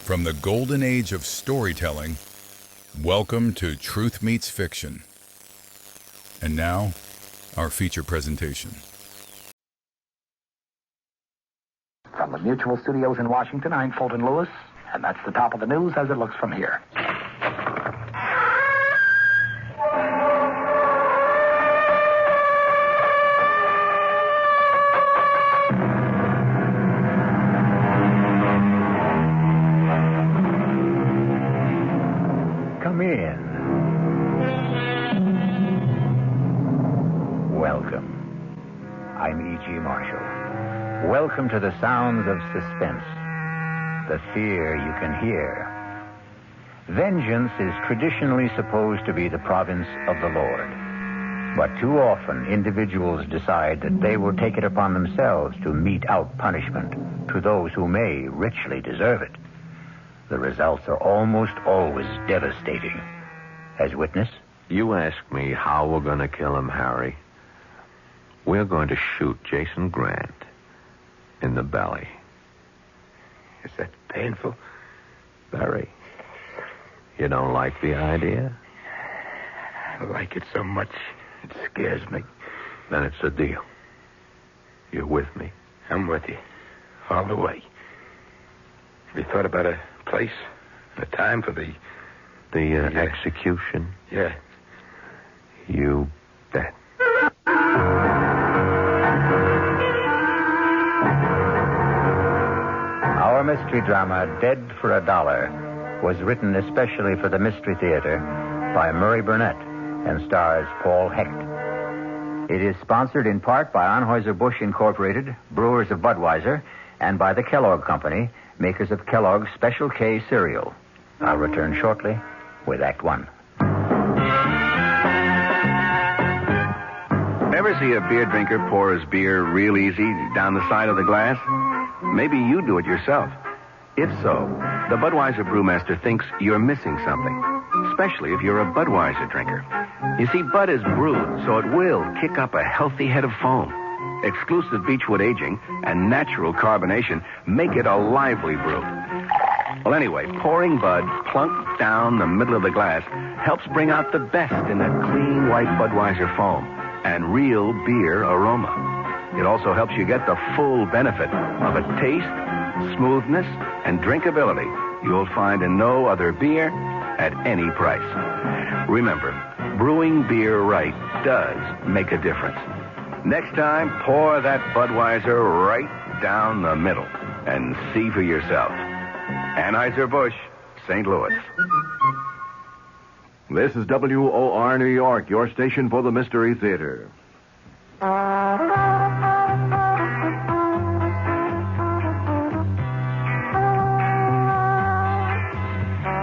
From the golden age of storytelling, welcome to Truth Meets Fiction. And now, our feature presentation. From the Mutual Studios in Washington, I'm Fulton Lewis, and that's the top of the news as it looks from here. Come in. Welcome. I'm E.G. Marshall. Welcome to the sounds of suspense, the fear you can hear. Vengeance is traditionally supposed to be the province of the Lord. But too often, individuals decide that they will take it upon themselves to mete out punishment to those who may richly deserve it. The results are almost always devastating. As witness? You ask me how we're going to kill him, Harry. We're going to shoot Jason Grant in the belly. Is that painful? Very. You don't like the idea? I like it so much, it scares me. Then it's a deal. You're with me? I'm with you. All the way. Have you thought about a place, a time for the execution? Yeah. You bet. Our mystery drama, Dead for a Dollar, was written especially for the Mystery Theater by Murray Burnett and stars Paul Hecht. It is sponsored in part by Anheuser-Busch Incorporated, brewers of Budweiser, and by the Kellogg Company, makers of Kellogg's Special K cereal. I'll return shortly with Act One. Ever see a beer drinker pour his beer real easy down the side of the glass? Maybe you do it yourself. If so, the Budweiser brewmaster thinks you're missing something, especially if you're a Budweiser drinker. You see, Bud is brewed, so it will kick up a healthy head of foam. Exclusive beechwood aging and natural carbonation make it a lively brew. Well, anyway, pouring Bud plunk down the middle of the glass helps bring out the best in that clean white Budweiser foam and real beer aroma. It also helps you get the full benefit of a taste, smoothness, and drinkability you'll find in no other beer at any price. Remember, brewing beer right does make a difference. Next time, pour that Budweiser right down the middle and see for yourself. Anheuser-Busch, St. Louis. This is WOR New York, your station for the Mystery Theater.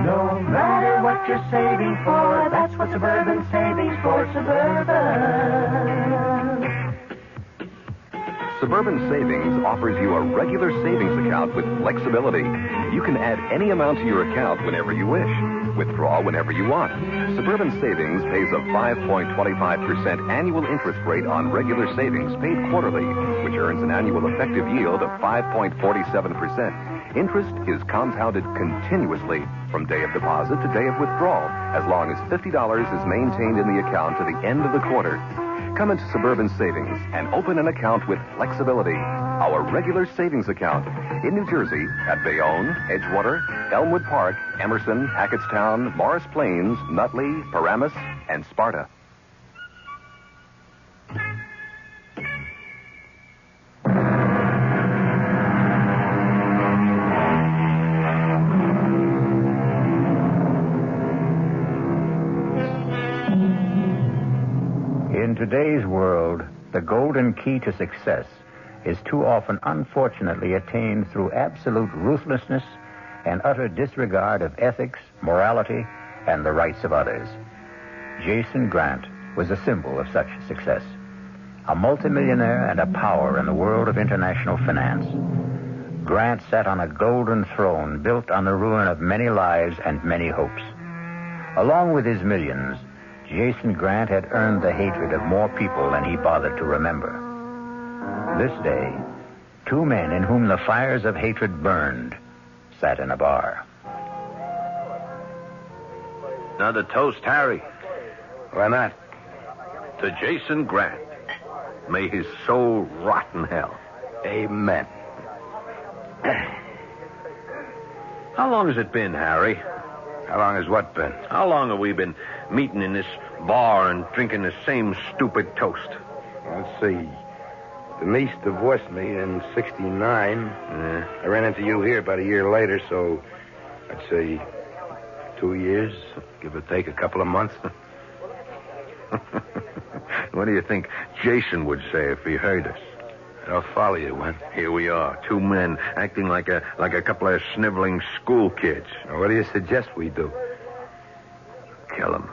No matter what you're saving for, that's what Suburban Savings for Suburban. Suburban Savings offers you a regular savings account with flexibility. You can add any amount to your account whenever you wish. Withdraw whenever you want. Suburban Savings pays a 5.25% annual interest rate on regular savings paid quarterly, which earns an annual effective yield of 5.47%. Interest is compounded continuously from day of deposit to day of withdrawal, as long as $50 is maintained in the account to the end of the quarter. Come into Suburban Savings and open an account with flexibility. Our regular savings account in New Jersey at Bayonne, Edgewater, Elmwood Park, Emerson, Hackettstown, Morris Plains, Nutley, Paramus, and Sparta. In today's world, the golden key to success is too often unfortunately attained through absolute ruthlessness and utter disregard of ethics, morality, and the rights of others. Jason Grant was a symbol of such success. A multimillionaire and a power in the world of international finance. Grant sat on a golden throne built on the ruin of many lives and many hopes. Along with his millions, Jason Grant had earned the hatred of more people than he bothered to remember. This day, two men in whom the fires of hatred burned sat in a bar. Another toast, Harry. Why not? To Jason Grant. May his soul rot in hell. Amen. How long has it been, Harry? How long has what been? How long have we been meeting in this bar and drinking the same stupid toast? Let's see. Denise divorced me in 69. I ran into you here about a year later, so I'd say 2 years, give or take a couple of months. What do you think Jason would say if he heard us? I'll follow you, Wen. Here we are, two men acting like a couple of sniveling school kids. Now, what do you suggest we do? Kill him.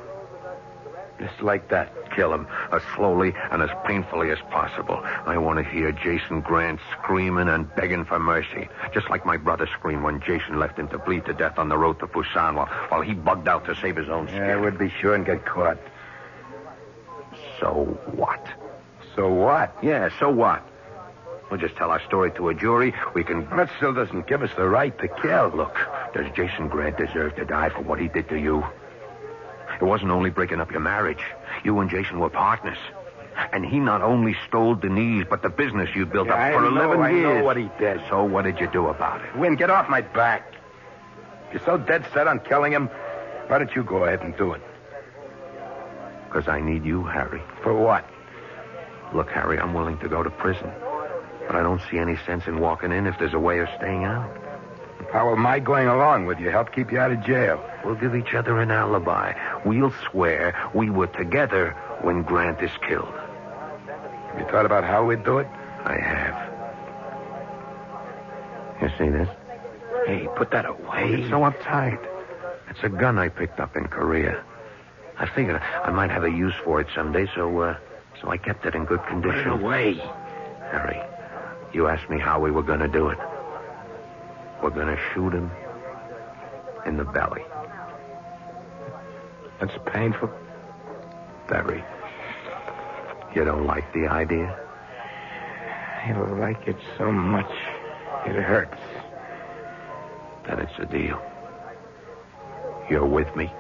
Just like that. Kill him as slowly and as painfully as possible. I want to hear Jason Grant screaming and begging for mercy, just like my brother screamed when Jason left him to bleed to death on the road to Busan while he bugged out to save his own skin. Yeah, we'd be sure and get caught. So what? So what? Yeah, so what? We'll just tell our story to a jury. We can... That still doesn't give us the right to kill. Look, does Jason Grant deserve to die for what he did to you? It wasn't only breaking up your marriage. You and Jason were partners. And he not only stole Denise, but the business you built up for 11 years. I know what he did. So what did you do about it? Win, get off my back. You're so dead set on killing him, why don't you go ahead and do it? Because I need you, Harry. For what? Look, Harry, I'm willing to go to prison. But I don't see any sense in walking in if there's a way of staying out. How am I going along with you? Help keep you out of jail. We'll give each other an alibi. We'll swear we were together when Grant is killed. Have you thought about how we'd do it? I have. You see this? Hey, put that away. It's so uptight. It's a gun I picked up in Korea. I figured I might have a use for it someday, so I kept it in good condition. Put it away. Harry, you asked me how we were going to do it. We're going to shoot him in the belly. That's painful. Very. You don't like the idea? I like it so much it hurts. Then it's a deal. You're with me?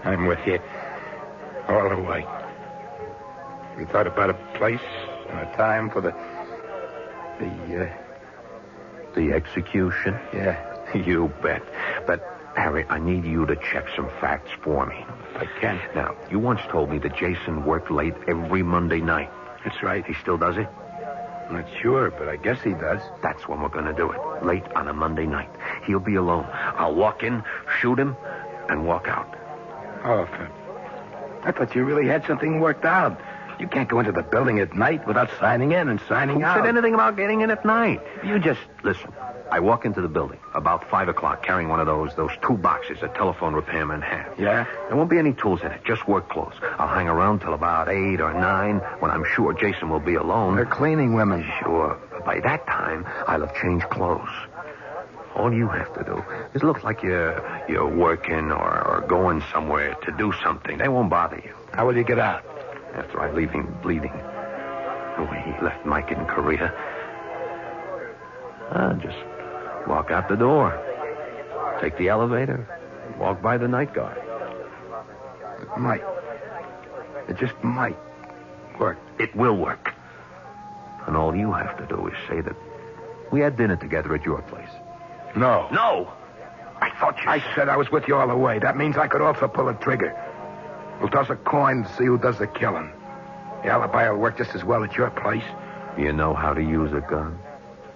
I'm with you. All the way. We thought about a place and a time for the execution? Yeah. You bet. But, Harry, I need you to check some facts for me. If I can. Now, you once told me that Jason worked late every Monday night. That's right. He still does it? I'm not sure, but I guess he does. That's when we're going to do it. Late on a Monday night. He'll be alone. I'll walk in, shoot him, and walk out. Oh, I thought you really had something worked out. You can't go into the building at night without signing in and signing out. Who said anything about getting in at night? You just listen. I walk into the building about 5 o'clock carrying one of those tool boxes a telephone repairman has. Yeah? There won't be any tools in it, just work clothes. I'll hang around till about 8 or 9 when I'm sure Jason will be alone. They're cleaning women. Sure. By that time, I'll have changed clothes. All you have to do is look like you're working or going somewhere to do something. They won't bother you. How will you get out? After I leave him bleeding. The way he left Mike in Korea. Just walk out the door. Take the elevator. And walk by the night guard. It might. It just might work. It will work. And all you have to do is say that we had dinner together at your place. No. No! I thought you... I said I was with you all the way. That means I could also pull a trigger. We'll toss a coin to see who does the killing. The alibi will work just as well at your place. You know how to use a gun?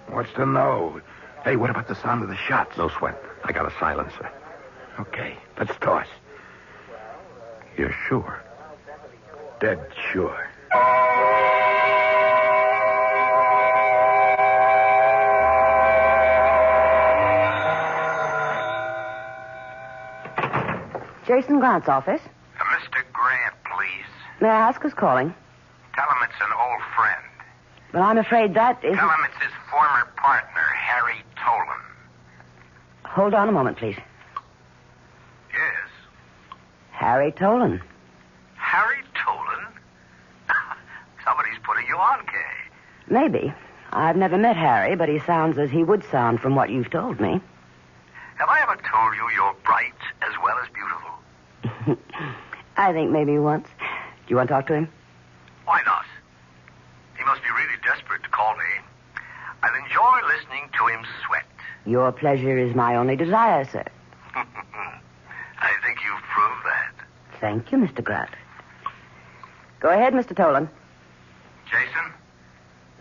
What's to know? Hey, what about the sound of the shots? No sweat. I got a silencer. Okay, let's toss. You're sure? Dead sure. Jason Grant's office. Mr. Grant, please. May I ask who's calling? Tell him it's an old friend. Well, I'm afraid that isn't... Tell him it's his former partner, Harry Tolan. Hold on a moment, please. Yes. Harry Tolan. Harry Tolan? Somebody's putting you on, Kay. Maybe. I've never met Harry, but he sounds as he would sound from what you've told me. Have I ever told you you're bright as well as beautiful? I think maybe once. Do you want to talk to him? Why not? He must be really desperate to call me. I'll enjoy listening to him sweat. Your pleasure is my only desire, sir. I think you've proved that. Thank you, Mr. Grant. Go ahead, Mr. Tolan. Jason,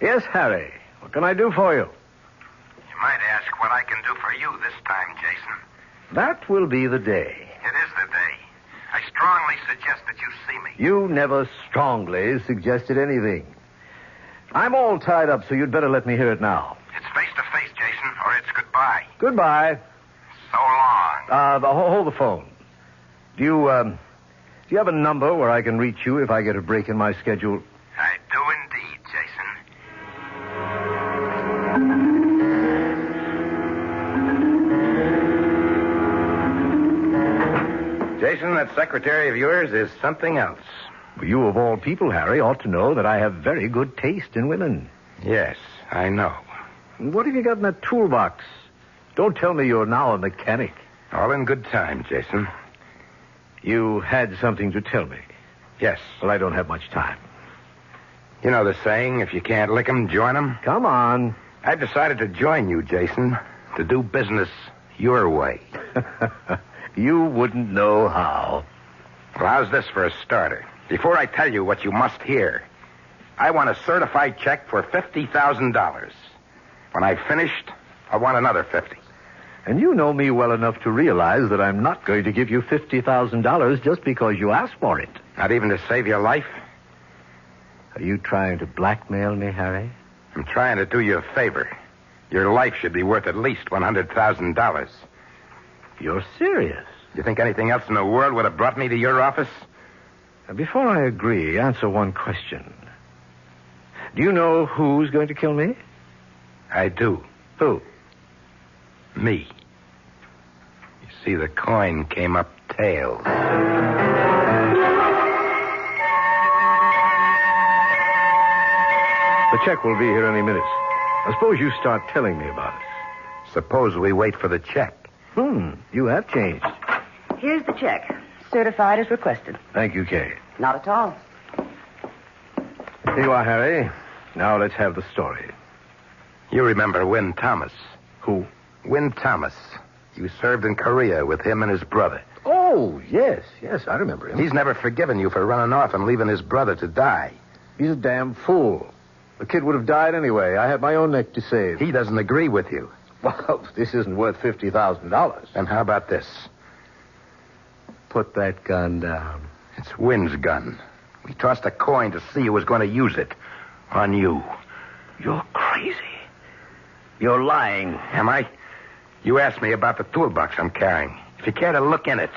Yes, Harry. What can I do for you? you might ask what I can do for you this time, Jason. That will be the day. It is the day. I strongly suggest that you see me. You never strongly suggested anything. I'm all tied up, so you'd better let me hear it now. It's face-to-face, Jason, or it's goodbye. Goodbye. So long. Hold the phone. Do you have a number where I can reach you if I get a break in my schedule? I do indeed, Jason. Jason, that secretary of yours is something else. You, of all people, Harry, ought to know that I have very good taste in women. Yes, I know. What have you got in that toolbox? Don't tell me you're now a mechanic. All in good time, Jason. You had something to tell me. Yes. Well, I don't have much time. You know the saying, if you can't lick 'em, join 'em? Come on. I've decided to join you, Jason, to do business your way. You wouldn't know how. Well, how's this for a starter? Before I tell you what you must hear, I want a certified check for $50,000. When I've finished, I want another 50. And you know me well enough to realize that I'm not going to give you $50,000 just because you asked for it. Not even to save your life? Are you trying to blackmail me, Harry? I'm trying to do you a favor. Your life should be worth at least $100,000. You're serious? You think anything else in the world would have brought me to your office? Before I agree, answer one question. Do you know who's going to kill me? I do. Who? Me. You see, the coin came up tails. The check will be here any minute. I suppose you start telling me about it. Suppose we wait for the check. You have changed. Here's the check. Certified as requested. Thank you, Kay. Not at all. Here you are, Harry. Now let's have the story. You remember Win Thomas? Who? Win Thomas. You served in Korea with him and his brother. Oh, yes, I remember him. He's never forgiven you for running off and leaving his brother to die. He's a damn fool. The kid would have died anyway. I had my own neck to save. He doesn't agree with you. Well, this isn't worth $50,000. And how about this? Put that gun down. It's Win's gun. We tossed a coin to see who was going to use it. On you. You're crazy. You're lying. Am I? You asked me about the toolbox I'm carrying. If you care to look in it,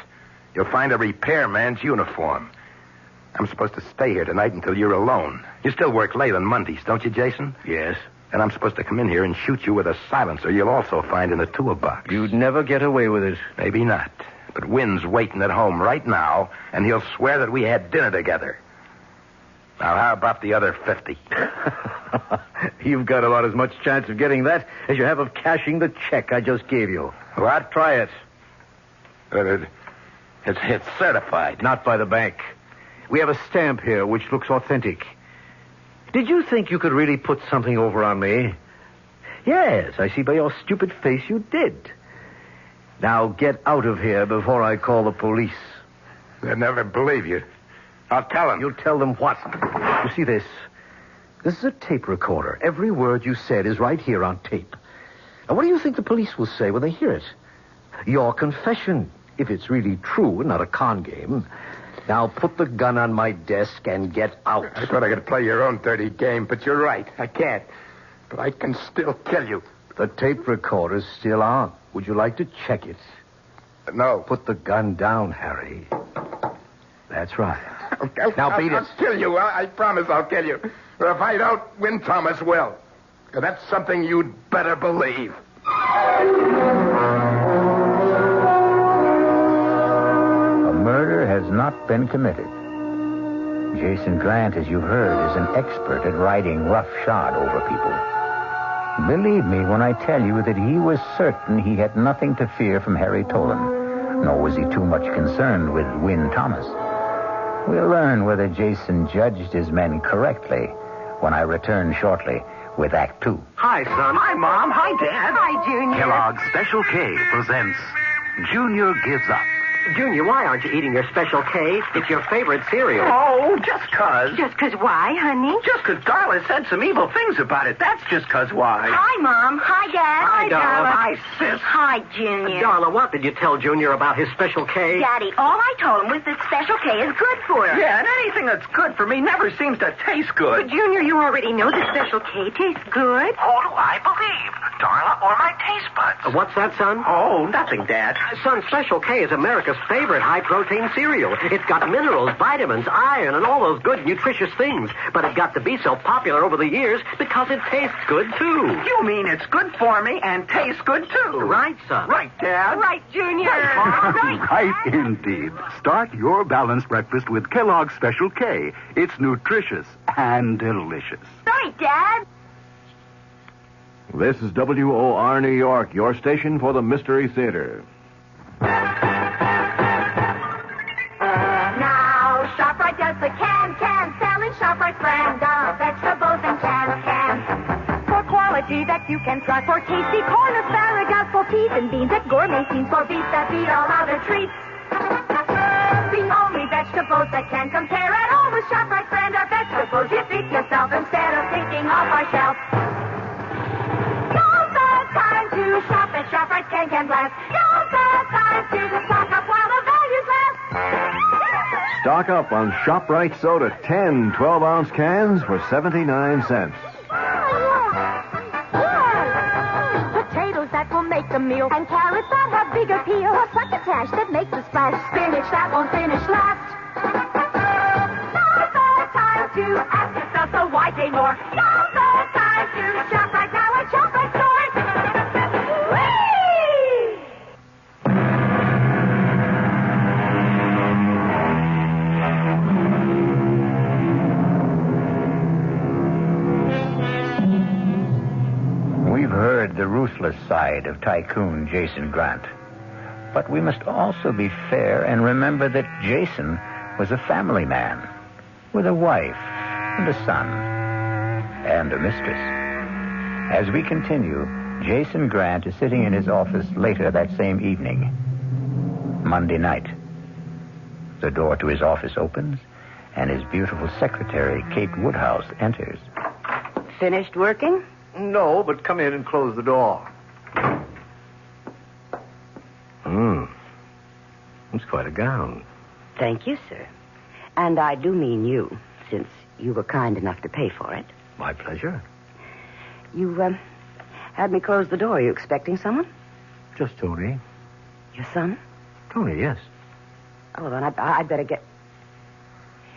you'll find a repairman's uniform. I'm supposed to stay here tonight until you're alone. You still work late on Mondays, don't you, Jason? Yes. And I'm supposed to come in here and shoot you with a silencer you'll also find in the toolbox. You'd never get away with it. Maybe not. But Win's waiting at home right now, and he'll swear that we had dinner together. Now, how about the other 50? You've got about as much chance of getting that as you have of cashing the check I just gave you. What? Try it. It's certified. Not by the bank. We have a stamp here which looks authentic. Did you think you could really put something over on me? Yes, I see by your stupid face you did. Now get out of here before I call the police. They'll never believe you. I'll tell them. You'll tell them what? You see this? This is a tape recorder. Every word you said is right here on tape. Now, what do you think the police will say when they hear it? Your confession, if it's really true and not a con game. Now put the gun on my desk and get out. I thought I could play your own dirty game, but you're right. I can't. But I can still kill you. The tape recorder's still on. Would you like to check it? No. Put the gun down, Harry. That's right. Now beat it. I'll kill you. I promise I'll kill you. But if I don't, Win Thomas will. And that's something you'd better believe. A murder has not been committed. Jason Grant, as you heard, is an expert at riding roughshod over people. Believe me when I tell you that he was certain he had nothing to fear from Harry Tolan. nor was he too much concerned with Wynne Thomas. We'll learn whether Jason judged his men correctly when I return shortly with Act 2. Hi, son. Hi, Mom. Hi, Dad. Hi, Junior. Kellogg's Special K presents Junior Gives Up. Junior, why aren't you eating your Special K? It's your favorite cereal. Oh, just 'cause. Just 'cause why, honey? Just 'cause Darla said some evil things about it. That's just 'cause why. Hi, Mom. Hi, Dad. Hi, Darla. Hi, sis. Hi, Junior. Darla, what did you tell Junior about his Special K? Daddy, all I told him was that Special K is good for him. Yeah, and anything that's good for me never seems to taste But, good. Junior, you already know that Special K tastes good. Who do I believe? Darla or my taste buds? What's that, son? Oh, nothing, Dad. Son, Special K is America's favorite high-protein cereal. It's got minerals, vitamins, iron, and all those good, nutritious things. But it got to be so popular over the years because it tastes good, too. You mean it's good for me and tastes good, too. Right, son. Right, Dad. Right, Junior. Right indeed. Start your balanced breakfast with Kellogg's Special K. It's nutritious and delicious. Right, Dad. This is WOR New York, your station for the Mystery Theater. Now, ShopRite does the can, selling ShopRite brand of vegetables and cans. For quality that you can trust, for tasty corn, asparagus, for peas and beans, at gourmet scenes, for beets that beat all other treats. The only vegetables that can compare at all with ShopRite brand of vegetables you feed yourself instead of thinking off our shelf. Now's the time to shop at ShopRite Can Blast. Now's the time to stock up while the values last. Stock up on ShopRite soda, 10 12-ounce cans for 79 cents. Potatoes that will make the meal, and carrots that have big appeal, or succotash that makes a splash, spinach that won't finish last. Now's the time to ask yourself, so why pay more? Now's the time to shop right now at ShopRite stores. Whee! We've heard the ruthless side of Tycoon Jason Grant. But we must also be fair and remember that Jason was a family man with a wife and a son and a mistress. As we continue, Jason Grant is sitting in his office later that same evening, Monday night. The door to his office opens, and his beautiful secretary, Kate Woodhouse, enters. Finished working? No, but come in and close the door. It's quite a gown. Thank you, sir. And I do mean you, since you were kind enough to pay for it. My pleasure. You, had me close the door. Are you expecting someone? Just Tony. Your son? Tony, yes. Oh, then I'd better get...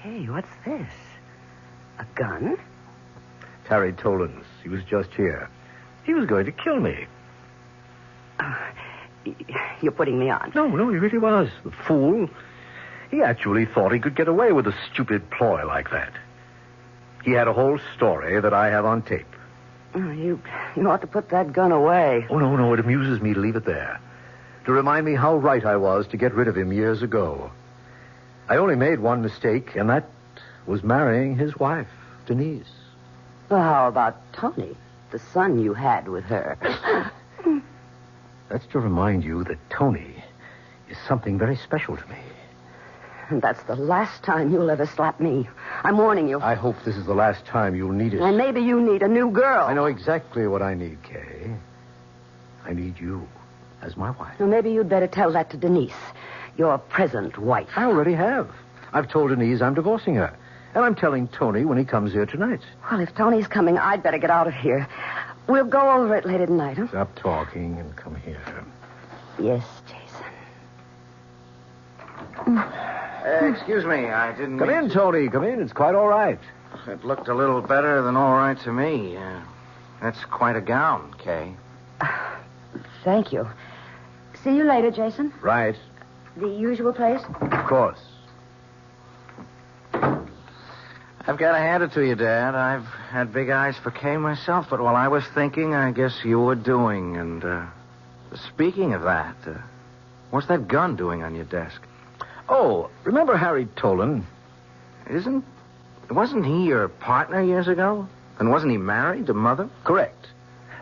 Hey, what's this? A gun? Terry Tolan's. He was just here. He was going to kill me. You're putting me on. No, he really was. The fool. He actually thought he could get away with a stupid ploy like that. He had a whole story that I have on tape. Oh, you ought to put that gun away. Oh, no, it amuses me to leave it there. To remind me how right I was to get rid of him years ago. I only made one mistake, and that was marrying his wife, Denise. Well, how about Tony, the son you had with her? That's to remind you that Tony is something very special to me. And that's the last time you'll ever slap me. I'm warning you. I hope this is the last time you'll need it. And maybe you need a new girl. I know exactly what I need, Kay. I need you as my wife. Well, maybe you'd better tell that to Denise, your present wife. I already have. I've told Denise I'm divorcing her. And I'm telling Tony when he comes here tonight. Well, if Tony's coming, I'd better get out of here. We'll go over it later tonight, huh? Stop talking and come here. Yes, Jason. Excuse me, I didn't... Come in, Tony. Come in. It's quite all right. It looked a little better than all right to me. That's quite a gown, Kay. Thank you. See you later, Jason. Right. The usual place? Of course. I've got to hand it to you, Dad. I've had big eyes for Kay myself, but while I was thinking, I guess you were doing. And speaking of that, What's that gun doing on your desk? Oh, remember Harry Tolan? Wasn't he your partner years ago? And wasn't he married to Mother? Correct.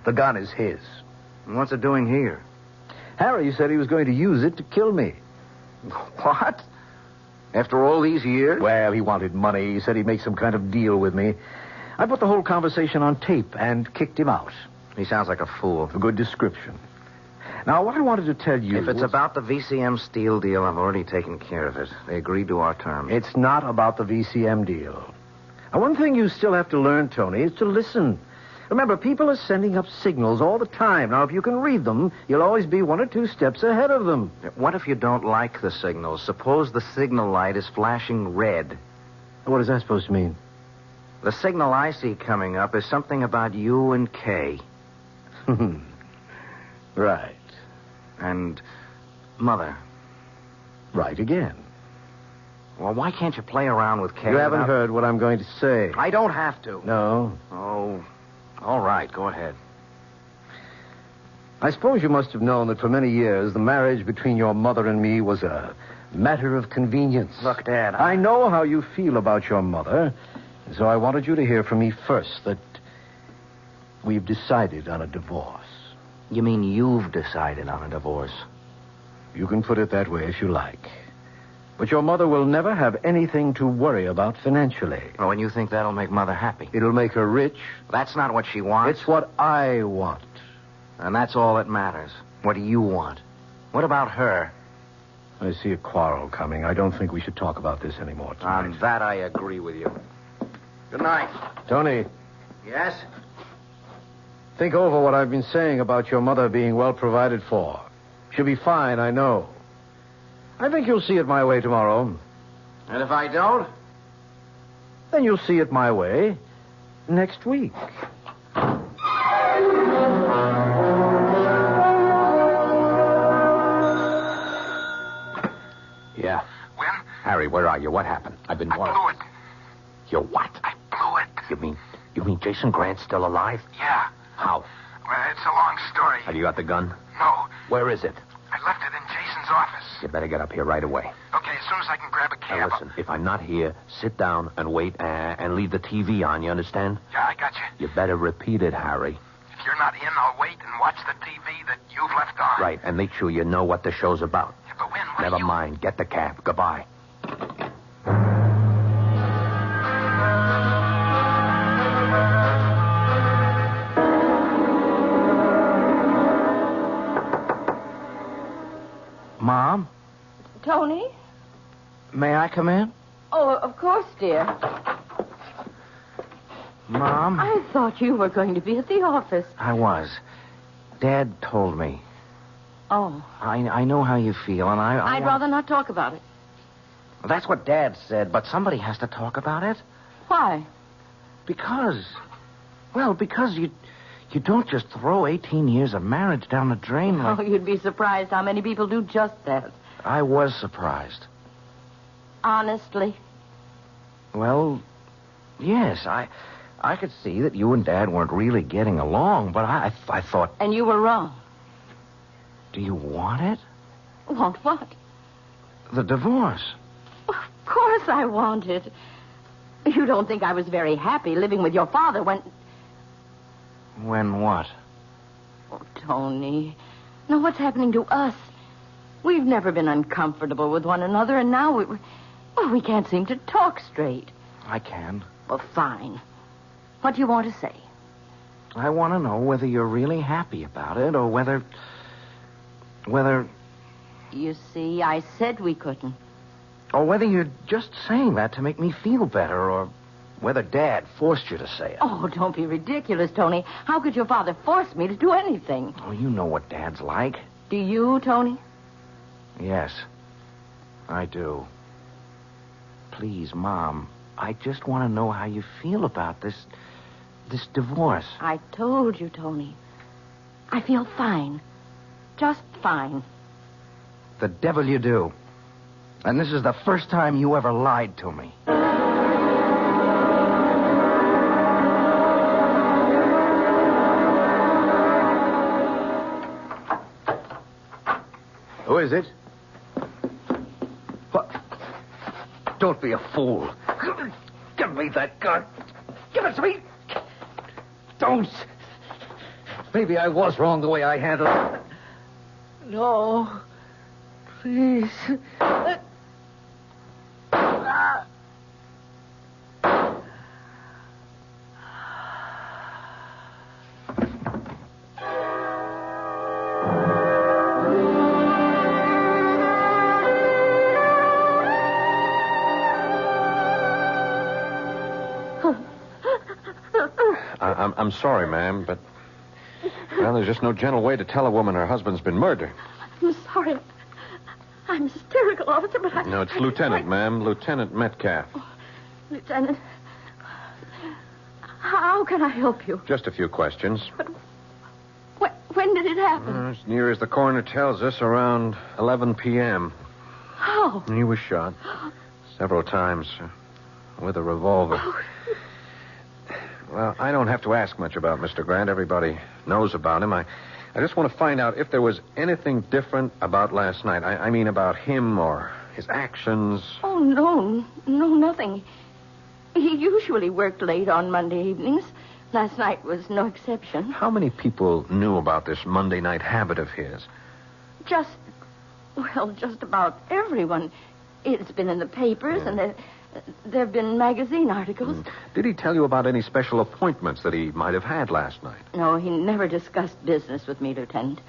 The gun is his. And what's it doing here? Harry said he was going to use it to kill me. What? After all these years? Well, he wanted money. He said he'd make some kind of deal with me. I put the whole conversation on tape and kicked him out. He sounds like a fool. A good description. Now, what I wanted to tell you... If it's about the VCM steel deal, I've already taken care of it. They agreed to our terms. It's not about the VCM deal. Now, one thing you still have to learn, Tony, is to listen. Remember, people are sending up signals all the time. Now, if you can read them, you'll always be 1 or 2 steps ahead of them. What if you don't like the signals? Suppose the signal light is flashing red. What is that supposed to mean? The signal I see coming up is something about you and Kay. Right. And Mother. Right again. Well, why can't you play around with Kay? You haven't heard what I'm going to say. I don't have to. No. Oh, all right. Go ahead. I suppose you must have known that for many years the marriage between your mother and me was a matter of convenience. Look, Dad, I know how you feel about your mother, so I wanted you to hear from me first that we've decided on a divorce. You mean you've decided on a divorce? You can put it that way if you like. But your mother will never have anything to worry about financially. Oh, and you think that'll make Mother happy? It'll make her rich. That's not what she wants. It's what I want. And that's all that matters. What do you want? What about her? I see a quarrel coming. I don't think we should talk about this anymore tonight. On that, I agree with you. Good night. Tony. Yes? Think over what I've been saying about your mother being well provided for. She'll be fine, I know. I think you'll see it my way tomorrow. And if I don't? Then you'll see it my way next week. Yeah. When? Harry, where are you? What happened? I've been worried. I blew it. You what? I blew it. You mean Jason Grant's still alive? Yeah. How? Well, it's a long story. Have you got the gun? No. Where is it? I left it in Jason's office. You better get up here right away. Okay, as soon as I can grab a cab. Now listen, if I'm not here, sit down and wait and leave the TV on, you understand? Yeah, I got you. You better repeat it, Harry. If you're not in, I'll wait and watch the TV that you've left on. Right, and make sure you know what the show's about. Yeah, but when? Never mind. Get the cab. Goodbye. Mom? Tony? May I come in? Oh, of course, dear. Mom? I thought you were going to be at the office. I was. Dad told me. Oh. I know how you feel, and I'd rather not talk about it. That's what Dad said, but somebody has to talk about it. Why? Because you don't just throw 18 years of marriage down the drain like... Oh, you'd be surprised how many people do just that. I was surprised. Honestly? Well, yes, I could see that you and Dad weren't really getting along, but I thought... And you were wrong. Do you want it? Want what? The divorce. Of course I want it. You don't think I was very happy living with your father when... When what? Oh, Tony. Now, what's happening to us? We've never been uncomfortable with one another, and now we can't seem to talk straight. I can. Well, fine. What do you want to say? I want to know whether you're really happy about it, or whether... You see, I said we couldn't. Or whether you're just saying that to make me feel better, or whether Dad forced you to say it. Oh, don't be ridiculous, Tony. How could your father force me to do anything? Oh, you know what Dad's like. Do you, Tony? Yes, I do. Please, Mom, I just want to know how you feel about this divorce. I told you, Tony. I feel fine. Just fine. The devil you do. And this is the first time you ever lied to me. Who is it? What? Don't be a fool. Give me that gun. Give it to me. Don't. Maybe I was wrong the way I handled it. No. Please. I'm sorry, ma'am, but well, there's just no gentle way to tell a woman her husband's been murdered. I'm sorry. I'm hysterical, officer, but I... No, it's Lieutenant, ma'am. Lieutenant Metcalf. Oh, Lieutenant, how can I help you? Just a few questions. But when did it happen? As near as the coroner tells us, around 11 p.m. How? He was shot several times with a revolver. Oh. Well, I don't have to ask much about Mr. Grant. Everybody knows about him. I just want to find out if there was anything different about last night. I mean about him or his actions. Oh, no, nothing. He usually worked late on Monday evenings. Last night was no exception. How many people knew about this Monday night habit of his? Just about everyone. It's been in the papers, and there have been magazine articles. Did he tell you about any special appointments that he might have had last night? No, he never discussed business with me, Lieutenant.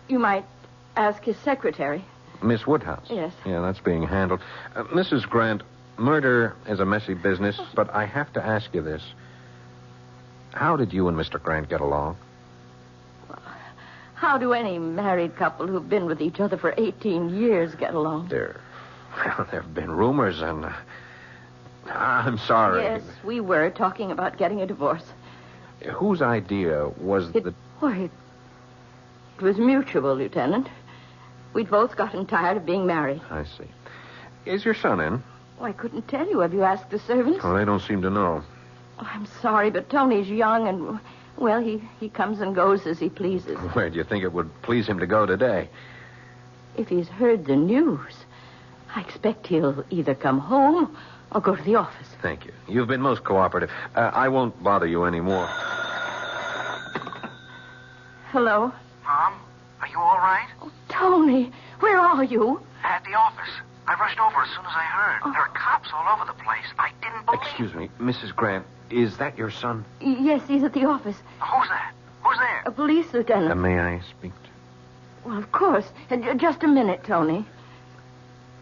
You might ask his secretary. Miss Woodhouse? Yes. Yeah, that's being handled. Mrs. Grant, murder is a messy business, but I have to ask you this. How did you and Mr. Grant get along? Well, how do any married couple who've been with each other for 18 years get along? There have been rumors, and I'm sorry. Yes, we were talking about getting a divorce. Whose idea was it was mutual, Lieutenant. We'd both gotten tired of being married. I see. Is your son in? Oh, I couldn't tell you. Have you asked the servants? Well, they don't seem to know. Oh, I'm sorry, but Tony's young and, well, he comes and goes as he pleases. Where do you think it would please him to go today? If he's heard the news, I expect he'll either come home or go to the office. Thank you. You've been most cooperative. I won't bother you anymore. Hello? Mom, are you all right? Oh, Tony, where are you? At the office. I rushed over as soon as I heard. There are cops all over the place. I didn't believe... Excuse me, Mrs. Grant, is that your son? Yes, he's at the office. Who's that? Who's there? A police lieutenant. May I speak to... Well, of course. Just a minute, Tony.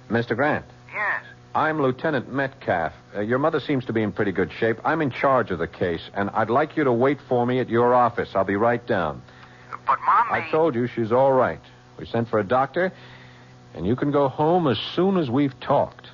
Mr. Grant? Yes? I'm Lieutenant Metcalf. Your mother seems to be in pretty good shape. I'm in charge of the case, and I'd like you to wait for me at your office. I'll be right down. But, Mom, I told you she's all right. We sent for a doctor, and you can go home as soon as we've talked.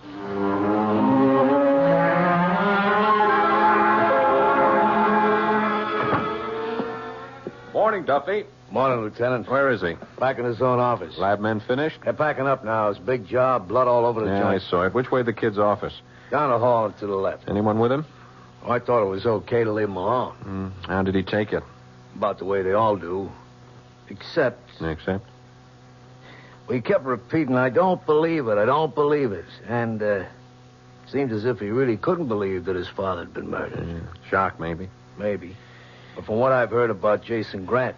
Morning, Duffy. Morning, Lieutenant. Where is he? Back in his own office. Lab men finished? They're packing up now. It's a big job, blood all over the Yeah, joint. I saw it. Which way the kid's office? Down the hall and to the left. Anyone with him? Oh, I thought it was okay to leave him alone. How did he take it? About the way they all do. Except... We kept repeating, I don't believe it, I don't believe it. And, seemed as if he really couldn't believe that his father had been murdered. Shock, maybe. Maybe. But from what I've heard about Jason Grant,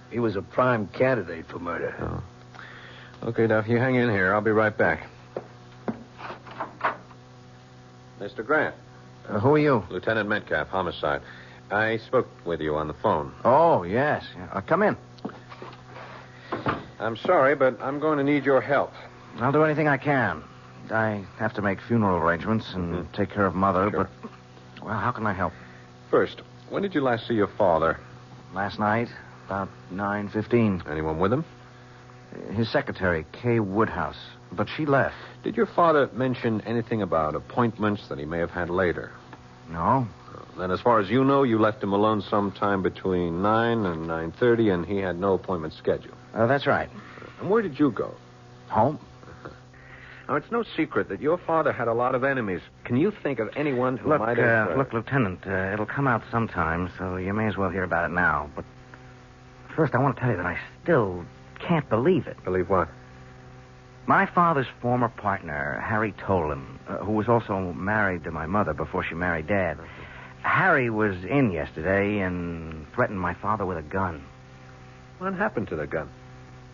he was a prime candidate for murder. Oh. Okay, Duff, you hang in here. I'll be right back. Mr. Grant. Who are you? Lieutenant Metcalf, homicide. I spoke with you on the phone. Oh, yes. Come in. I'm sorry, but I'm going to need your help. I'll do anything I can. I have to make funeral arrangements and take care of Mother, Sure. but... Well, how can I help? First, when did you last see your father? Last night, about 9:15. Anyone with him? His secretary, Kay Woodhouse. But she left. Did your father mention anything about appointments that he may have had later? No. Then as far as you know, you left him alone sometime between 9 and 9:30, and he had no appointment scheduled. That's right. And where did you go? Home. Now, it's no secret that your father had a lot of enemies. Can you think of anyone who might have... Look, Lieutenant, it'll come out sometime, so you may as well hear about it now. But first, I want to tell you that I still can't believe it. Believe what? My father's former partner, Harry Tolan, who was also married to my mother before she married Dad. Harry was in yesterday and threatened my father with a gun. What happened to the gun?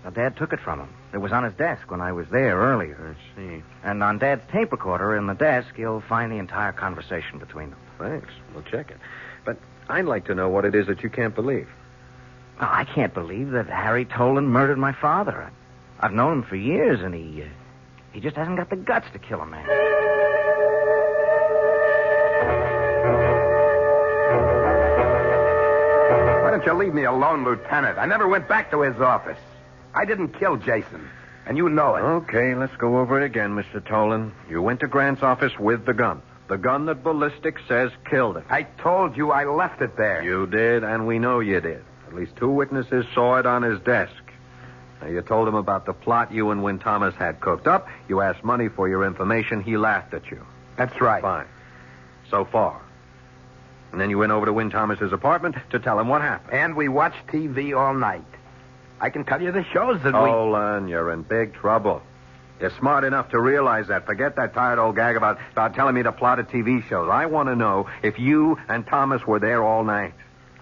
Now, Dad took it from him. It was on his desk when I was there earlier. I see. And on Dad's tape recorder in the desk, you'll find the entire conversation between them. Thanks. We'll check it. But I'd like to know what it is that you can't believe. Well, I can't believe that Harry Tolan murdered my father. I've known him for years, and he just hasn't got the guts to kill a man. Why don't you leave me alone, Lieutenant? I never went back to his office. I didn't kill Jason, and you know it. Okay, let's go over it again, Mr. Tolan. You went to Grant's office with the gun. The gun that ballistics says killed him. I told you I left it there. You did, and we know you did. At least 2 witnesses saw it on his desk. Now, you told him about the plot you and Win Thomas had cooked up. You asked money for your information. He laughed at you. That's right. Fine. So far. And then you went over to Win Thomas's apartment to tell him what happened. And we watched TV all night. I can tell you the shows that Tolan, you're in big trouble. You're smart enough to realize that. Forget that tired old gag about telling me to plot a TV shows. I want to know if you and Thomas were there all night.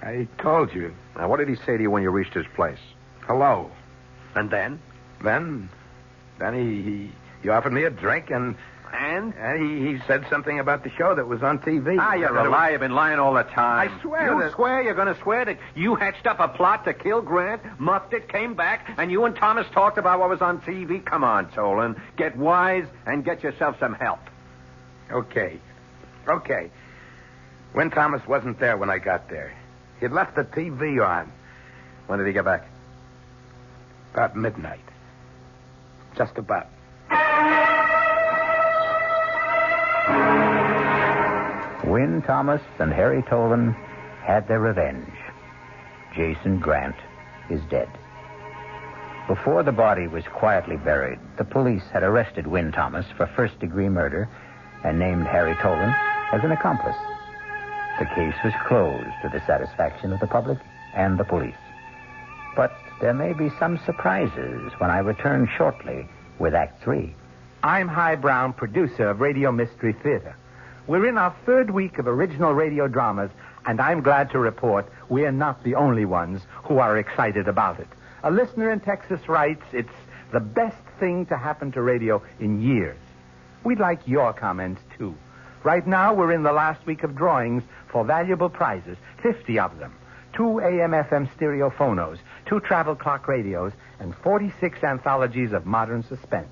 I told you. Now, what did he say to you when you reached his place? Hello. And then? Then he offered me a drink and he said something about the show that was on TV. You're a liar. You've been lying all the time. I swear You swear? You're going to swear that you hatched up a plot to kill Grant, muffed it, came back, and you and Thomas talked about what was on TV? Come on, Tolan. Get wise and get yourself some help. Okay. When Thomas wasn't there when I got there. He'd left the TV on. When did he get back? About midnight. Just about. Win Thomas and Harry Tolan had their revenge. Jason Grant is dead. Before the body was quietly buried, the police had arrested Win Thomas for first-degree murder and named Harry Tolan as an accomplice. The case was closed to the satisfaction of the public and the police. But there may be some surprises when I return shortly with Act 3. I'm Hy Brown, producer of Radio Mystery Theater. We're in our 3rd week of original radio dramas, and I'm glad to report we're not the only ones who are excited about it. A listener in Texas writes, it's the best thing to happen to radio in years. We'd like your comments, too. Right now, we're in the last week of drawings for valuable prizes, 50 of them. 2 AM/FM stereo phonos, 2 travel clock radios, and 46 anthologies of modern suspense.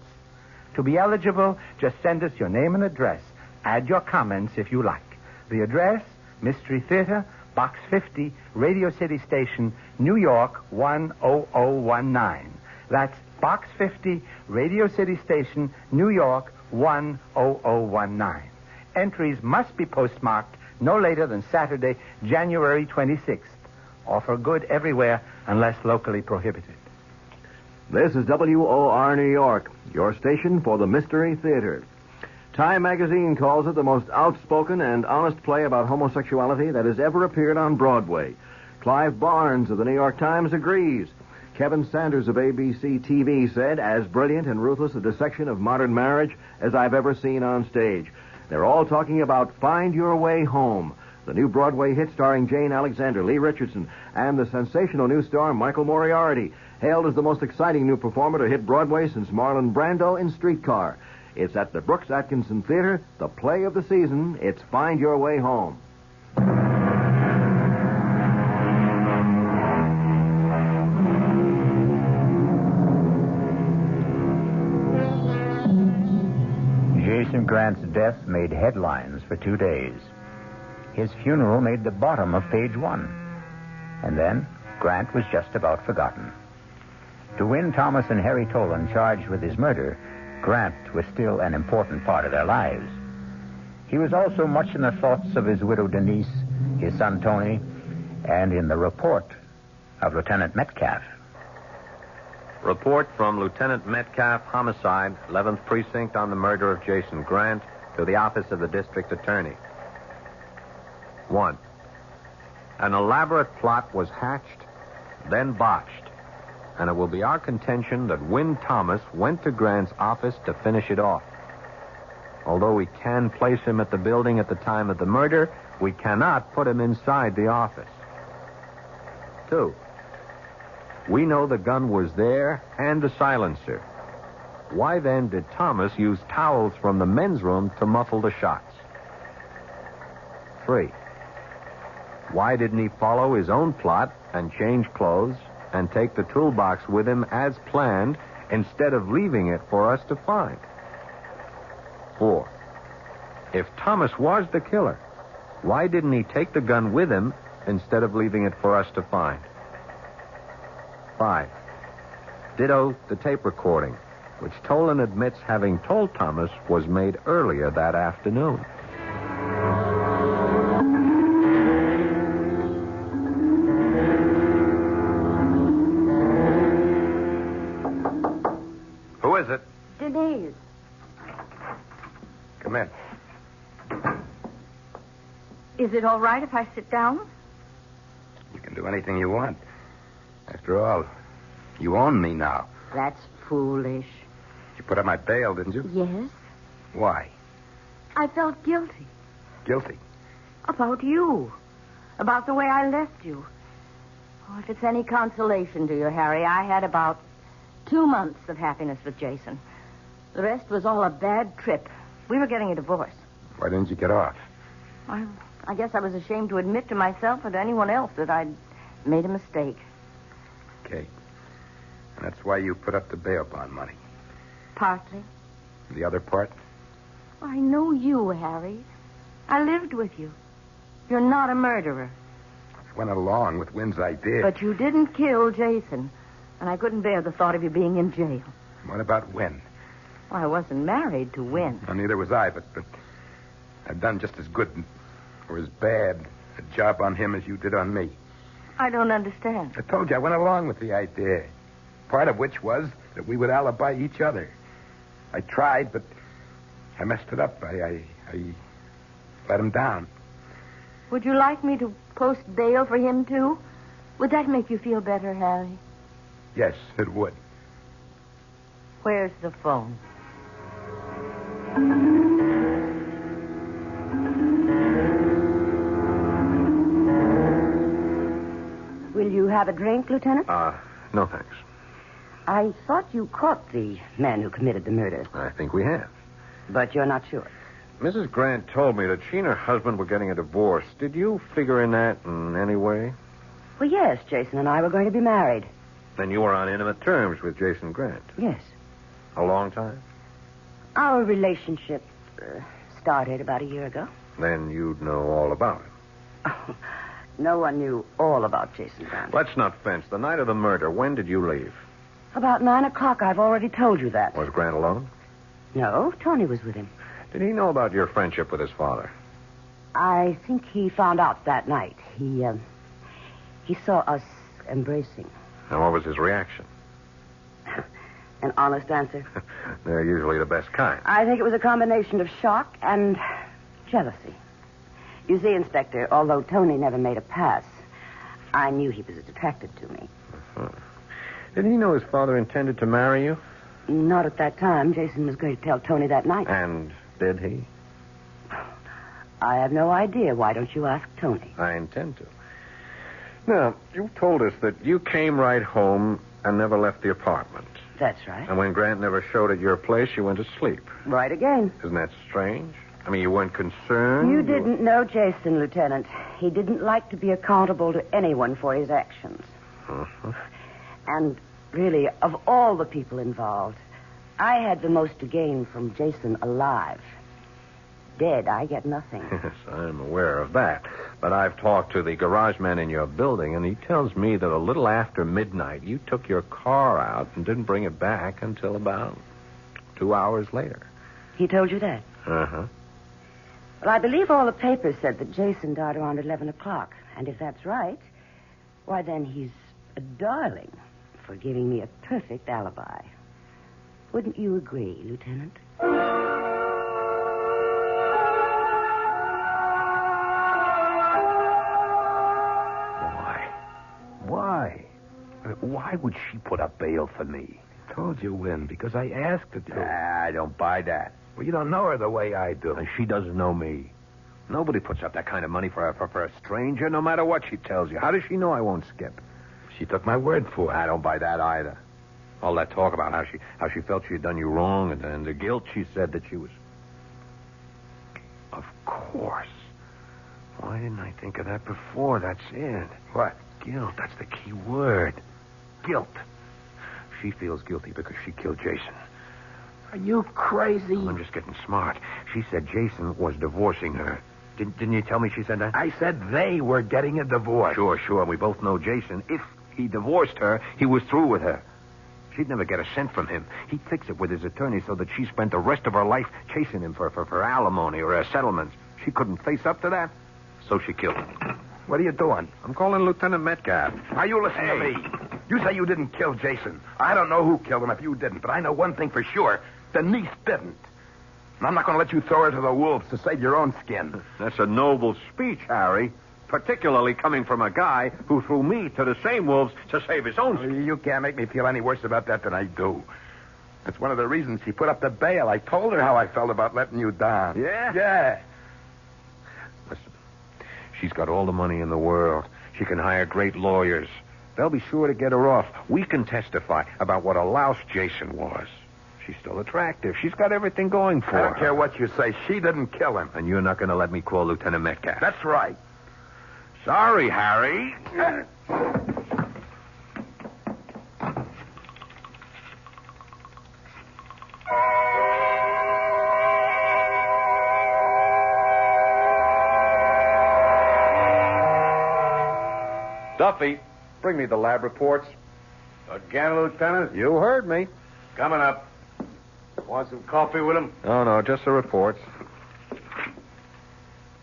To be eligible, just send us your name and address. Add your comments if you like. The address, Mystery Theater, Box 50, Radio City Station, New York 10019. That's Box 50, Radio City Station, New York 10019. Entries must be postmarked no later than Saturday, January 26th. Offer good everywhere unless locally prohibited. This is WOR New York, your station for the Mystery Theater. Time magazine calls it the most outspoken and honest play about homosexuality that has ever appeared on Broadway. Clive Barnes of the New York Times agrees. Kevin Sanders of ABC TV said, as brilliant and ruthless a dissection of modern marriage as I've ever seen on stage. They're all talking about Find Your Way Home, the new Broadway hit starring Jane Alexander, Lee Richardson, and the sensational new star Michael Moriarty, hailed as the most exciting new performer to hit Broadway since Marlon Brando in Streetcar. It's at the Brooks Atkinson Theater, the play of the season. It's Find Your Way Home. Jason Grant's death made headlines for 2 days. His funeral made the bottom of page 1. And then Grant was just about forgotten. To Win Thomas and Harry Tolan charged with his murder, Grant was still an important part of their lives. He was also much in the thoughts of his widow Denise, his son Tony, and in the report of Lieutenant Metcalf. Report from Lieutenant Metcalf, homicide, 11th Precinct, on the murder of Jason Grant, to the office of the district attorney. 1. An elaborate plot was hatched, then botched, and it will be our contention that Win Thomas went to Grant's office to finish it off. Although we can place him at the building at the time of the murder, we cannot put him inside the office. 2, we know the gun was there and the silencer. Why then did Thomas use towels from the men's room to muffle the shots? 3, why didn't he follow his own plot and change clothes and take the toolbox with him as planned instead of leaving it for us to find? 4, if Thomas was the killer, why didn't he take the gun with him instead of leaving it for us to find? 5, ditto the tape recording, which Tolan admits having told Thomas was made earlier that afternoon. Who is it? Denise. Come in. Is it all right if I sit down? You can do anything you want. After all, you own me now. That's foolish. You put up my bail, didn't you? Yes. Why? I felt guilty. Guilty? About you. About the way I left you. Oh, if it's any consolation to you, Harry, I had about 2 months of happiness with Jason. The rest was all a bad trip. We were getting a divorce. Why didn't you get off? I guess I was ashamed to admit to myself or to anyone else that I'd made a mistake. Okay. And that's why you put up the bail bond money. Partly. The other part? I know you, Harry. I lived with you. You're not a murderer. I went along with Wynn's idea. But you didn't kill Jason. And I couldn't bear the thought of you being in jail. What about Wynn? Well, I wasn't married to Wynn. Well, neither was I, but I've done just as good or as bad a job on him as you did on me. I don't understand. I told you I went along with the idea. Part of which was that we would alibi each other. I tried, but I messed it up. I let him down. Would you like me to post bail for him, too? Would that make you feel better, Harry? Yes, it would. Where's the phone? Will you have a drink, Lieutenant? No thanks. I thought you caught the man who committed the murder. I think we have. But you're not sure. Mrs. Grant told me that she and her husband were getting a divorce. Did you figure in that in any way? Well, yes, Jason and I were going to be married. Then you were on intimate terms with Jason Grant. Yes. A long time? Our relationship started about a year ago. Then you'd know all about him. Oh, no one knew all about Jason Grant. Let's not fence. The night of the murder, when did you leave? About 9 o'clock. I've already told you that. Was Grant alone? No, Tony was with him. Did he know about your friendship with his father? I think he found out that night. He saw us embracing. And what was his reaction? An honest answer? They're usually the best kind. I think it was a combination of shock and jealousy. You see, Inspector, although Tony never made a pass, I knew he was attracted to me. Uh-huh. Did he know his father intended to marry you? Not at that time. Jason was going to tell Tony that night. And did he? I have no idea. Why don't you ask Tony? I intend to. Now, you told us that you came right home and never left the apartment. That's right. And when Grant never showed at your place, you went to sleep. Right again. Isn't that strange? I mean, you weren't concerned? You didn't know Jason, Lieutenant. He didn't like to be accountable to anyone for his actions. Uh-huh. And really, of all the people involved, I had the most to gain from Jason alive. Dead, I get nothing. Yes, I'm aware of that. But I've talked to the garage man in your building, and he tells me that a little after midnight, you took your car out and didn't bring it back until about 2 hours later. He told you that? Uh-huh. Well, I believe all the papers said that Jason died around 11 o'clock. And if that's right, why then he's a darling for giving me a perfect alibi. Wouldn't you agree, Lieutenant? Why? Why would she put up bail for me? I told you when, because I asked her to. I don't buy that. Well, you don't know her the way I do. And she doesn't know me. Nobody puts up that kind of money for a stranger, no matter what she tells you. How does she know I won't skip? She took my word for it. I don't buy that either. All that talk about how she felt she had done you wrong and the guilt she said that she was... Of course. Why didn't I think of that before? That's it. What? Guilt. That's the key word. Guilt. She feels guilty because she killed Jason. Are you crazy? I'm just getting smart. She said Jason was divorcing her. Didn't you tell me she said that? I said they were getting a divorce. Sure. We both know Jason. If he divorced her, he was through with her. She'd never get a cent from him. He'd fix it with his attorney so that she spent the rest of her life chasing him for alimony or settlements. She couldn't face up to that, so she killed him. What are you doing? I'm calling Lieutenant Metcalf. Now, you listen to me. You say you didn't kill Jason. I don't know who killed him if you didn't, but I know one thing for sure. Denise didn't. And I'm not going to let you throw her to the wolves to save your own skin. That's a noble speech, Harry. Particularly coming from a guy who threw me to the same wolves to save his own skin. You can't make me feel any worse about that than I do. That's one of the reasons she put up the bail. I told her how I felt about letting you down. Yeah? Yeah. Listen, she's got all the money in the world. She can hire great lawyers. They'll be sure to get her off. We can testify about what a louse Jason was. She's still attractive. She's got everything going for her. I don't care what you say. She didn't kill him. And you're not going to let me call Lieutenant Metcalf. That's right. Sorry, Harry. Duffy, bring me the lab reports. Again, Lieutenant? You heard me. Coming up. Want some coffee with him? No, just the reports.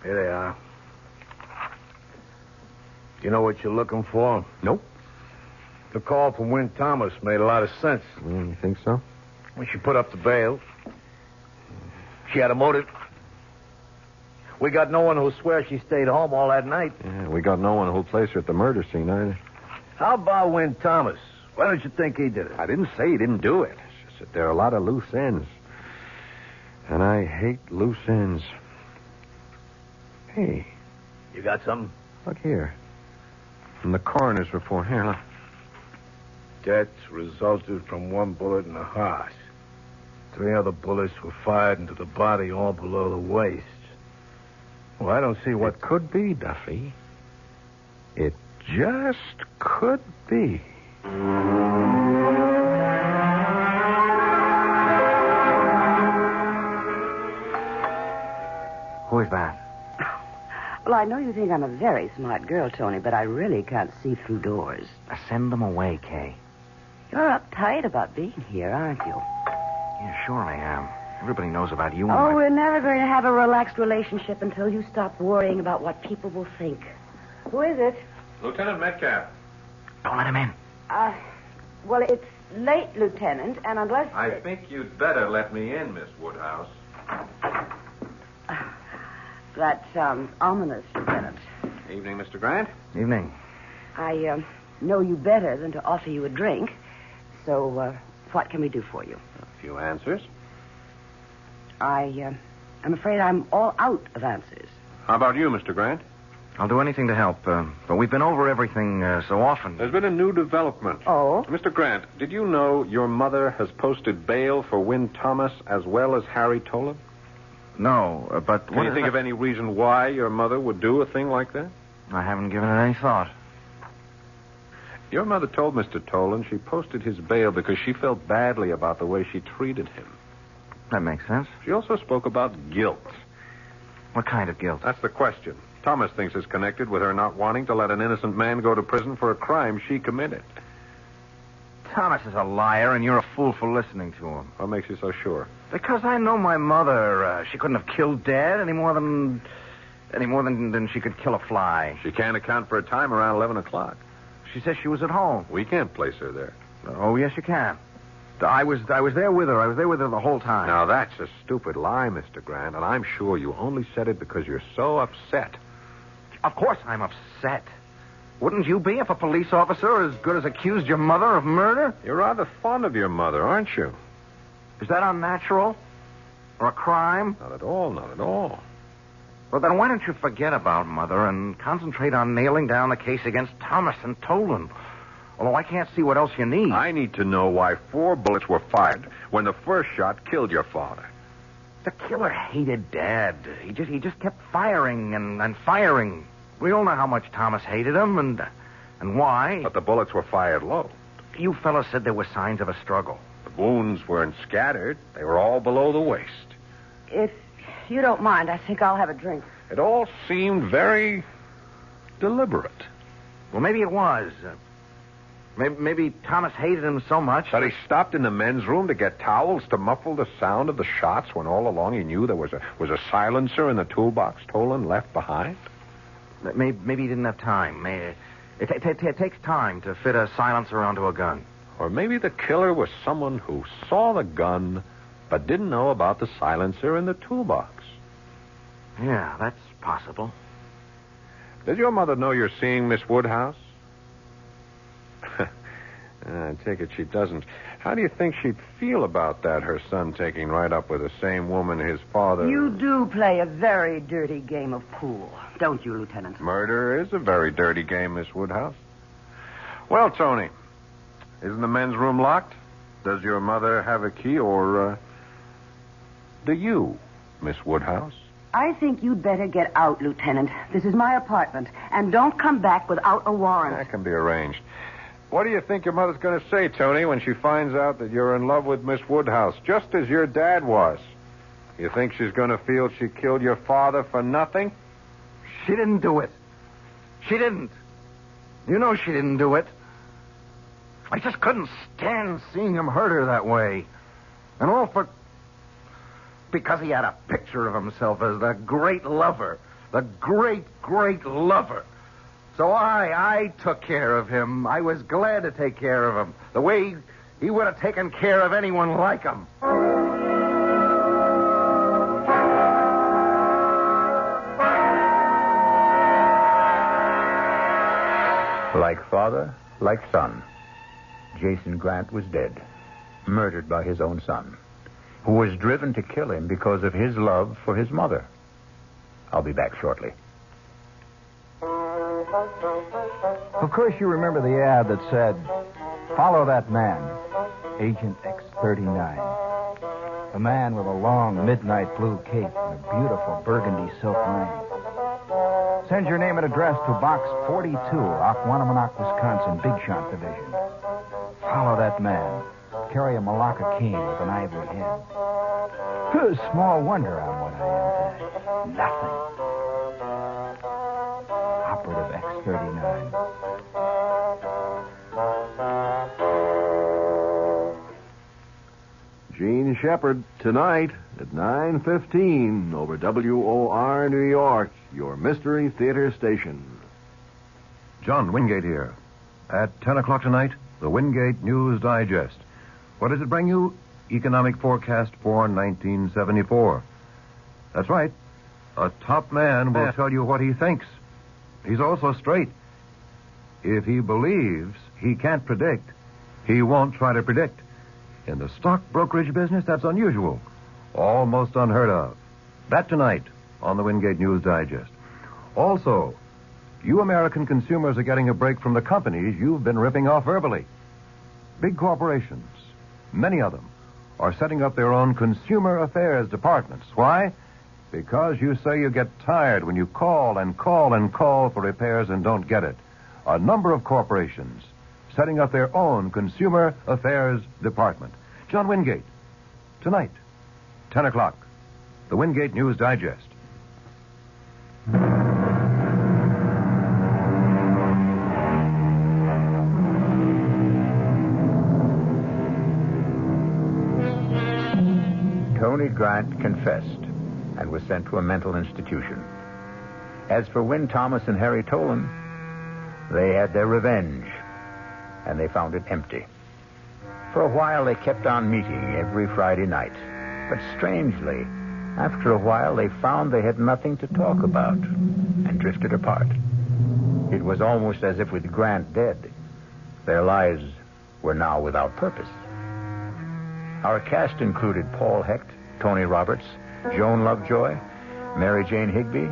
Here they are. You know what you're looking for? Nope. The call from Wynn Thomas made a lot of sense. You think so? When she put up the bail, she had a motive. We got no one who'll swear she stayed home all that night. Yeah, we got no one who'll place her at the murder scene either. How about Wynn Thomas? Why don't you think he did it? I didn't say he didn't do it. It's just that there are a lot of loose ends. And I hate loose ends. Hey. You got something? Look here. From the coroner's report. Here, look. Death resulted from one bullet in the heart. 3 other bullets were fired into the body, all below the waist. Well, I don't see what... It could be, Duffy. It just could be. Who is that? Well, I know you think I'm a very smart girl, Tony, but I really can't see through doors. Send them away, Kay. You're uptight about being here, aren't you? Yeah, sure I am. Everybody knows about you. Oh, we're never going to have a relaxed relationship until you stop worrying about what people will think. Who is it? Lieutenant Metcalf. Don't let him in. Well, it's late, Lieutenant, and unless... I think you'd better let me in, Miss Woodhouse. That sounds ominous, Lieutenant. Evening, Mr. Grant. Evening. I know you better than to offer you a drink, so what can we do for you? A few answers. I'm afraid I'm all out of answers. How about you, Mr. Grant? I'll do anything to help, but we've been over everything so often. There's been a new development. Oh? Mr. Grant, did you know your mother has posted bail for Wynn Thomas as well as Harry Tolan? No, but... Can you think of any reason why your mother would do a thing like that? I haven't given it any thought. Your mother told Mr. Tolan she posted his bail because she felt badly about the way she treated him. That makes sense. She also spoke about guilt. What kind of guilt? That's the question. Thomas thinks it's connected with her not wanting to let an innocent man go to prison for a crime she committed. Thomas is a liar, and you're a fool for listening to him. What makes you so sure? Because I know my mother. She couldn't have killed Dad any more than she could kill a fly. She can't account for a time around 11 o'clock. She says she was at home. We can't place her there. Oh, yes, you can. I was there with her. I was there with her the whole time. Now, that's a stupid lie, Mr. Grant, and I'm sure you only said it because you're so upset. Of course I'm upset. Wouldn't you be if a police officer as good as accused your mother of murder? You're rather fond of your mother, aren't you? Is that unnatural? Or a crime? Not at all, not at all. Well, then why don't you forget about Mother and concentrate on nailing down the case against Thomas and Tolan? Although I can't see what else you need. I need to know why 4 bullets were fired when the first shot killed your father. The killer hated Dad. He just kept firing and firing. We all know how much Thomas hated him and why. But the bullets were fired low. You fellas said there were signs of a struggle. The wounds weren't scattered. They were all below the waist. If you don't mind, I think I'll have a drink. It all seemed very deliberate. Well, maybe it was. Maybe Thomas hated him so much that he stopped in the men's room to get towels to muffle the sound of the shots when all along he knew there was a silencer in the toolbox Tolan left behind. Maybe he didn't have time. It takes time to fit a silencer onto a gun. Or maybe the killer was someone who saw the gun but didn't know about the silencer in the toolbox. Yeah, that's possible. Does your mother know you're seeing Miss Woodhouse? I take it she doesn't. How do you think she'd feel about that, her son taking right up with the same woman his father... You do play a very dirty game of pool, don't you, Lieutenant? Murder is a very dirty game, Miss Woodhouse. Well, Tony, isn't the men's room locked? Does your mother have a key, or do you, Miss Woodhouse? I think you'd better get out, Lieutenant. This is my apartment, and don't come back without a warrant. That can be arranged. What do you think your mother's going to say, Tony, when she finds out that you're in love with Miss Woodhouse, just as your dad was? You think she's going to feel she killed your father for nothing? She didn't do it. She didn't. You know she didn't do it. I just couldn't stand seeing him hurt her that way. And all because he had a picture of himself as the great lover. The great, great lover. So I took care of him. I was glad to take care of him. The way he would have taken care of anyone like him. Like father, like son, Jason Grant was dead, murdered by his own son, who was driven to kill him because of his love for his mother. I'll be back shortly. Of course, you remember the ad that said, "Follow that man, Agent X39. A man with a long midnight blue cape and a beautiful burgundy silk ring. Send your name and address to Box 42, Aquanamonac, Wisconsin, Big Shot Division. Follow that man. Carry a Malacca cane with an ivory head. Small wonder I'm what I am today. Nothing. Operative X39. Gene Shepard, tonight at 9:15 over WOR New York, your Mystery Theater station. John Wingate here. At 10 o'clock tonight, the Wingate News Digest. What does it bring you? Economic forecast for 1974. That's right. A top man will tell you what he thinks. He's also straight. If he believes he can't predict, he won't try to predict. In the stock brokerage business, that's unusual. Almost unheard of. That tonight on the Wingate News Digest. Also, you American consumers are getting a break from the companies you've been ripping off verbally. Big corporations, many of them, are setting up their own consumer affairs departments. Why? Because you say you get tired when you call and call and call for repairs and don't get it. A number of corporations setting up their own consumer affairs department. John Wingate, tonight, 10 o'clock, the Wingate News Digest. Tony Grant confessed and was sent to a mental institution. As for Win Thomas and Harry Tolan, they had their revenge, and they found it empty. For a while, they kept on meeting every Friday night. But strangely, after a while, they found they had nothing to talk about and drifted apart. It was almost as if with Grant dead, their lives were now without purpose. Our cast included Paul Hecht, Tony Roberts, Joan Lovejoy, Mary Jane Higby,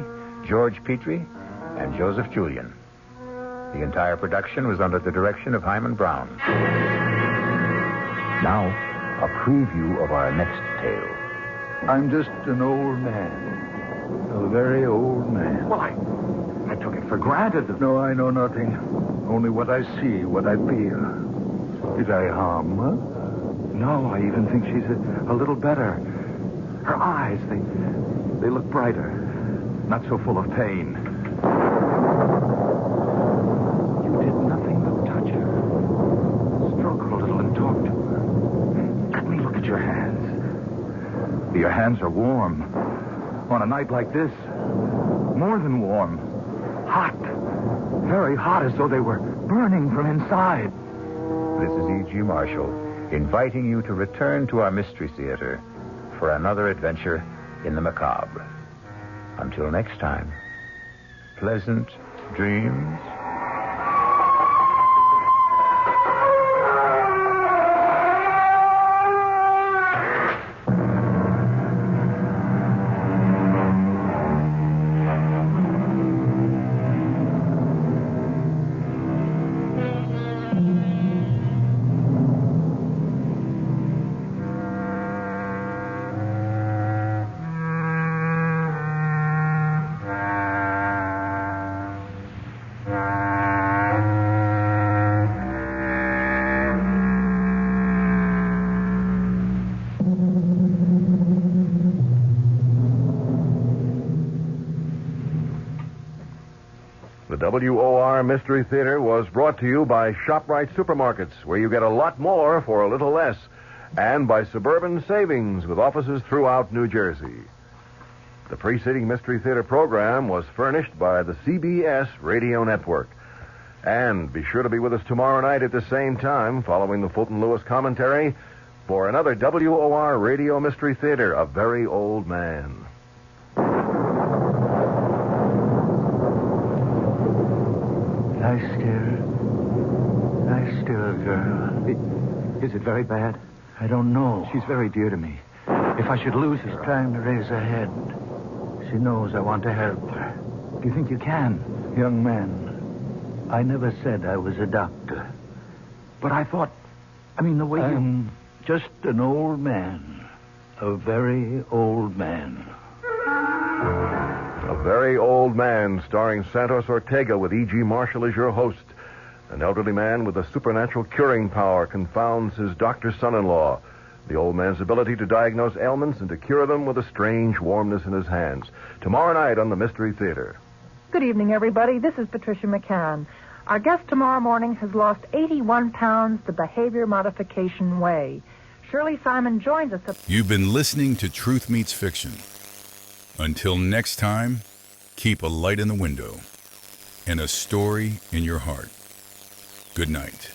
George Petrie, and Joseph Julian. The entire production was under the direction of Hyman Brown. Now, a preview of our next tale. I'm just an old man. A very old man. Well, I took it for granted. No, I know nothing. Only what I see, what I feel. Did I harm her? No, I even think she's a little better. Her eyes, they look brighter. Not so full of pain. You did nothing but touch her. Stroke her a little and talk to her. Let me look at your hands. Your hands are warm. On a night like this, more than warm. Hot. Very hot, as though they were burning from inside. This is E.G. Marshall, inviting you to return to our Mystery Theater for another adventure in the macabre. Until next time, pleasant dreams. The WOR Mystery Theater was brought to you by ShopRite Supermarkets, where you get a lot more for a little less, and by Suburban Savings, with offices throughout New Jersey. The preceding Mystery Theater program was furnished by the CBS Radio Network. And be sure to be with us tomorrow night at the same time, following the Fulton Lewis commentary, for another WOR Radio Mystery Theater, A Very Old Man. Lie still, girl. Is it very bad? I don't know. She's very dear to me. If I should lose She's her... trying to raise her head. She knows I want to help her. Do you think you can? Young man, I never said I was a doctor. But I thought... the way I'm just an old man. A very old man. A Very Old Man, starring Santos Ortega, with E.G. Marshall as your host. An elderly man with a supernatural curing power confounds his doctor son-in-law. The old man's ability to diagnose ailments and to cure them with a strange warmness in his hands. Tomorrow night on the Mystery Theater. Good evening, everybody. This is Patricia McCann. Our guest tomorrow morning has lost 81 pounds the behavior modification way. Shirley Simon joins us. You've been listening to Truth Meets Fiction. Until next time, keep a light in the window and a story in your heart. Good night.